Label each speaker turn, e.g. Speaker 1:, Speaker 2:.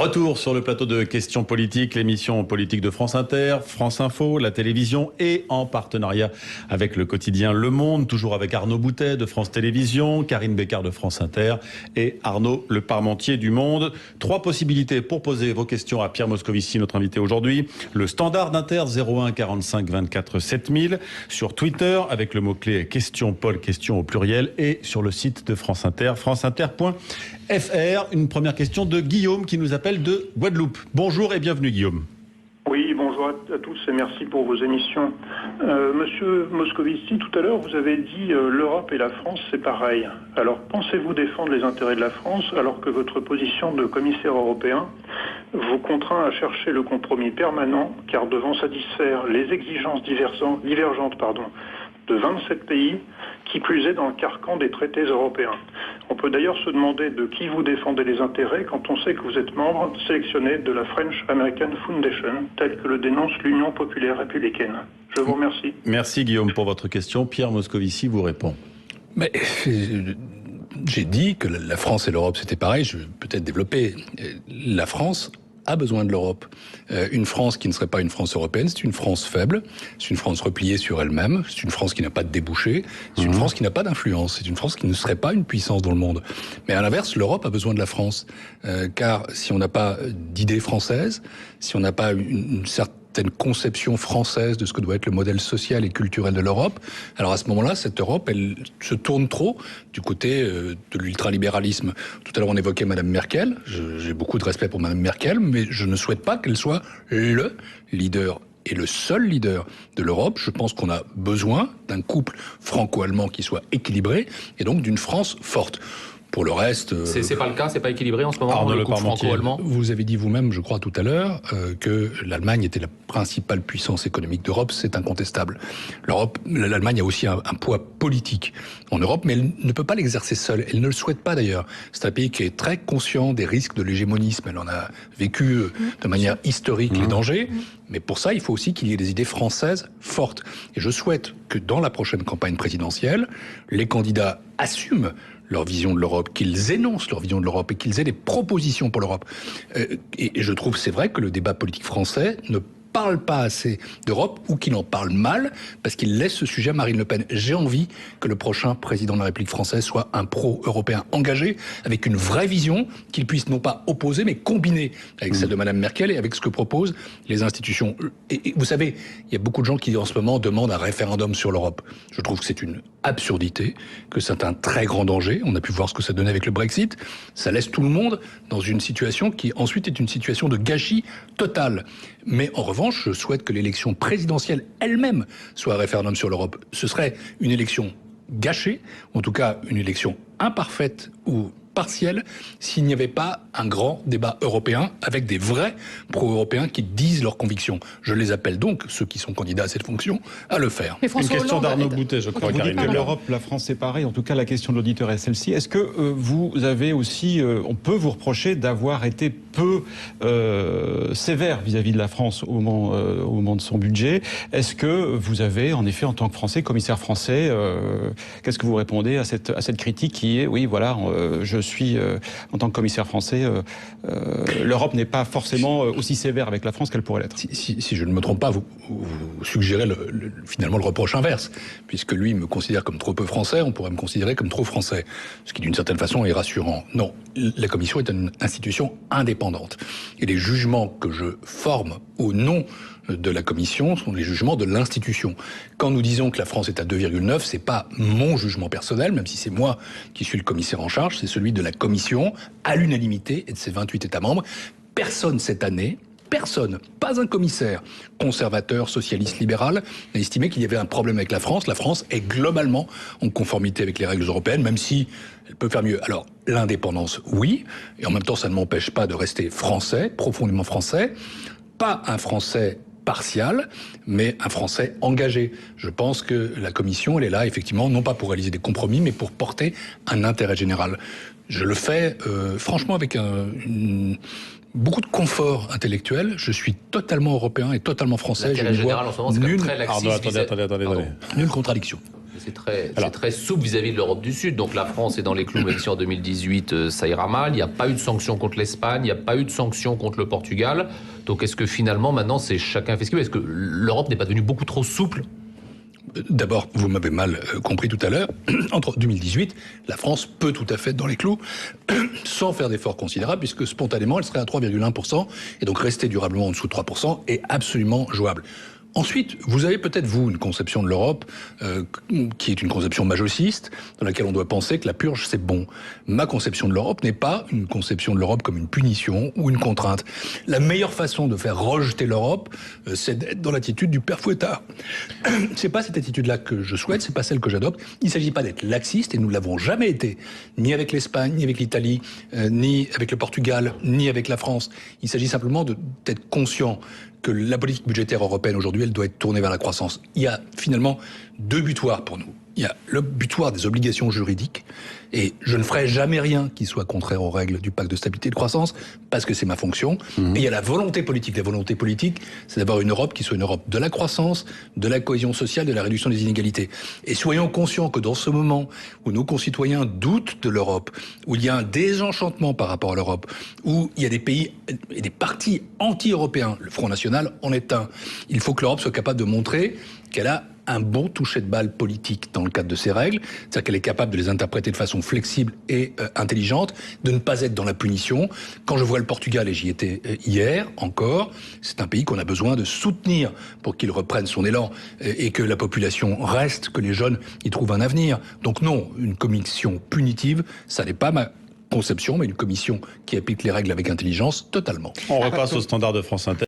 Speaker 1: Retour sur le plateau de Questions Politiques, l'émission politique de France Inter, France Info, la télévision et en partenariat avec le quotidien Le Monde, toujours avec Arnaud Boutet de France Télévisions, Karine Bécard de France Inter et Arnaud Le Parmentier du Monde. 3 possibilités pour poser vos questions à Pierre Moscovici, notre invité aujourd'hui. Le standard d'Inter 01 45 24 7000, sur Twitter avec le mot-clé Question Paul, question au pluriel, et sur le site de France Inter, franceinter.fr. Une première question de Guillaume qui nous appelle de Guadeloupe. Bonjour et bienvenue Guillaume.
Speaker 2: Oui, bonjour à tous et merci pour vos émissions. Monsieur Moscovici, tout à l'heure, vous avez dit l'Europe et la France, c'est pareil. Alors, pensez-vous défendre les intérêts de la France alors que votre position de commissaire européen vous contraint à chercher le compromis permanent, car devant satisfaire les exigences divergentes de 27 pays, qui plus est dans le carcan des traités européens. On peut d'ailleurs se demander de qui vous défendez les intérêts quand on sait que vous êtes membre sélectionné de la French American Foundation, tel que le dénonce l'Union populaire républicaine. Je vous remercie.
Speaker 1: Merci Guillaume pour votre question. Pierre Moscovici vous répond.
Speaker 3: Mais j'ai dit que la France et l'Europe c'était pareil, je vais peut-être développer. La France a besoin de l'Europe. Une France qui ne serait pas une France européenne, c'est une France faible, c'est une France repliée sur elle-même, c'est une France qui n'a pas de débouchés, c'est une France qui n'a pas d'influence, c'est une France qui ne serait pas une puissance dans le monde. Mais à l'inverse, l'Europe a besoin de la France, car si on n'a pas d'idées françaises, si on n'a pas une certaine conception française de ce que doit être le modèle social et culturel de l'Europe, alors à ce moment-là, cette Europe, elle se tourne trop du côté de l'ultralibéralisme. Tout à l'heure, on évoquait Madame Merkel. J'ai beaucoup de respect pour Madame Merkel, mais je ne souhaite pas qu'elle soit le leader et le seul leader de l'Europe. Je pense qu'on a besoin d'un couple franco-allemand qui soit équilibré et donc d'une France forte. Pour le reste...
Speaker 4: C'est pas le cas, c'est pas équilibré en ce moment,
Speaker 1: Arnaud
Speaker 4: le couple franco-allemand.
Speaker 3: Vous avez dit vous-même, je crois tout à l'heure, que l'Allemagne était la principale puissance économique d'Europe, c'est incontestable. L'Allemagne a aussi un poids politique en Europe, mais elle ne peut pas l'exercer seule, elle ne le souhaite pas d'ailleurs. C'est un pays qui est très conscient des risques de l'hégémonisme, elle en a vécu de manière historique les dangers, mais pour ça, il faut aussi qu'il y ait des idées françaises fortes. Et je souhaite que dans la prochaine campagne présidentielle, les candidats assument leur vision de l'Europe, qu'ils énoncent leur vision de l'Europe et qu'ils aient des propositions pour l'Europe. Et je trouve, c'est vrai, que le débat politique français ne parle pas assez d'Europe ou qu'il en parle mal parce qu'il laisse ce sujet à Marine Le Pen. J'ai envie que le prochain président de la République française soit un pro-européen engagé avec une vraie vision qu'il puisse non pas opposer mais combiner avec celle de Madame Merkel et avec ce que proposent les institutions. Et vous savez, il y a beaucoup de gens qui en ce moment demandent un référendum sur l'Europe. Je trouve que c'est une absurdité, que c'est un très grand danger. On a pu voir ce que ça donnait avec le Brexit. Ça laisse tout le monde dans une situation qui ensuite est une situation de gâchis total. Mais en revanche, je souhaite que l'élection présidentielle elle-même soit un référendum sur l'Europe. Ce serait une élection gâchée, en tout cas une élection imparfaite ou partielle, s'il n'y avait pas un grand débat européen avec des vrais pro-européens qui disent leurs convictions. Je les appelle donc, ceux qui sont candidats à cette fonction, à le faire.
Speaker 1: Une question d'Arnaud Boutet, je crois.
Speaker 5: Vous dites que l'Europe, la France, c'est pareil. En tout cas, la question de l'auditeur est celle-ci. Est-ce que vous avez aussi, on peut vous reprocher d'avoir été peu sévère vis-à-vis de la France au moment de son budget? Est-ce que vous avez, en effet, en tant que Français, commissaire français, qu'est-ce que vous répondez à cette critique qui est, oui, voilà, je suis, en tant que commissaire français, l'Europe n'est pas forcément aussi sévère avec la France qu'elle pourrait l'être.
Speaker 3: Si je ne me trompe pas, vous suggérez finalement le reproche inverse. Puisque lui me considère comme trop peu français, on pourrait me considérer comme trop français. Ce qui, d'une certaine façon, est rassurant. Non, la Commission est une institution indépendante. Et les jugements que je forme au nom de la Commission sont les jugements de l'institution. Quand nous disons que la France est à 2,9, c'est pas mon jugement personnel, même si c'est moi qui suis le commissaire en charge, c'est celui de la Commission, à l'unanimité, et de ses 28 États membres. Personne cette année, personne, pas un commissaire conservateur, socialiste, libéral, n'a estimé qu'il y avait un problème avec la France. La France est globalement en conformité avec les règles européennes, même si elle peut faire mieux. Alors, l'indépendance, oui, et en même temps, ça ne m'empêche pas de rester français, profondément français, pas un français partial, mais un Français engagé. Je pense que la Commission, elle est là, effectivement, non pas pour réaliser des compromis, mais pour porter un intérêt général. Je le fais, franchement, avec beaucoup de confort intellectuel. Je suis totalement européen et totalement français.
Speaker 4: L'intérêt général, en ce moment, c'est quand même très laxiste.
Speaker 1: Attendez.
Speaker 3: Nulle contradiction.
Speaker 4: C'est très souple vis-à-vis de l'Europe du Sud. Donc la France est dans les clous, même si en 2018 ça ira mal. Il n'y a pas eu de sanctions contre l'Espagne, il n'y a pas eu de sanctions contre le Portugal. Donc est-ce que finalement maintenant c'est chacun fait ce qu'il veut? Est-ce que l'Europe n'est pas devenue beaucoup trop souple?
Speaker 3: D'abord, vous m'avez mal compris tout à l'heure. Entre 2018, la France peut tout à fait être dans les clous, sans faire d'efforts considérables, puisque spontanément, elle serait à 3,1%, et donc rester durablement en dessous de 3% est absolument jouable. Ensuite, vous avez peut-être, vous, une conception de l'Europe qui est une conception majossiste, dans laquelle on doit penser que la purge, c'est bon. Ma conception de l'Europe n'est pas une conception de l'Europe comme une punition ou une contrainte. La meilleure façon de faire rejeter l'Europe, c'est d'être dans l'attitude du père Fouettard. C'est pas cette attitude-là que je souhaite, c'est pas celle que j'adopte. Il ne s'agit pas d'être laxiste, et nous ne l'avons jamais été, ni avec l'Espagne, ni avec l'Italie, ni avec le Portugal, ni avec la France. Il s'agit simplement d'être conscient que la politique budgétaire européenne aujourd'hui, elle doit être tournée vers la croissance. Il y a finalement deux butoirs pour nous. Il y a le butoir des obligations juridiques, et je ne ferai jamais rien qui soit contraire aux règles du pacte de stabilité et de croissance, parce que c'est ma fonction. Et il y a la volonté politique. La volonté politique, c'est d'avoir une Europe qui soit une Europe de la croissance, de la cohésion sociale, de la réduction des inégalités. Et soyons conscients que dans ce moment où nos concitoyens doutent de l'Europe, où il y a un désenchantement par rapport à l'Europe, où il y a des pays et des partis anti-européens, le Front National en est un, il faut que l'Europe soit capable de montrer qu'elle a un bon toucher de balle politique dans le cadre de ces règles, c'est-à-dire qu'elle est capable de les interpréter de façon flexible et intelligente, de ne pas être dans la punition. Quand je vois le Portugal, et j'y étais hier encore, c'est un pays qu'on a besoin de soutenir pour qu'il reprenne son élan et que la population reste, que les jeunes y trouvent un avenir. Donc non, une commission punitive, ça n'est pas ma conception, mais une commission qui applique les règles avec intelligence, totalement.
Speaker 1: On repasse au standard de France Inter.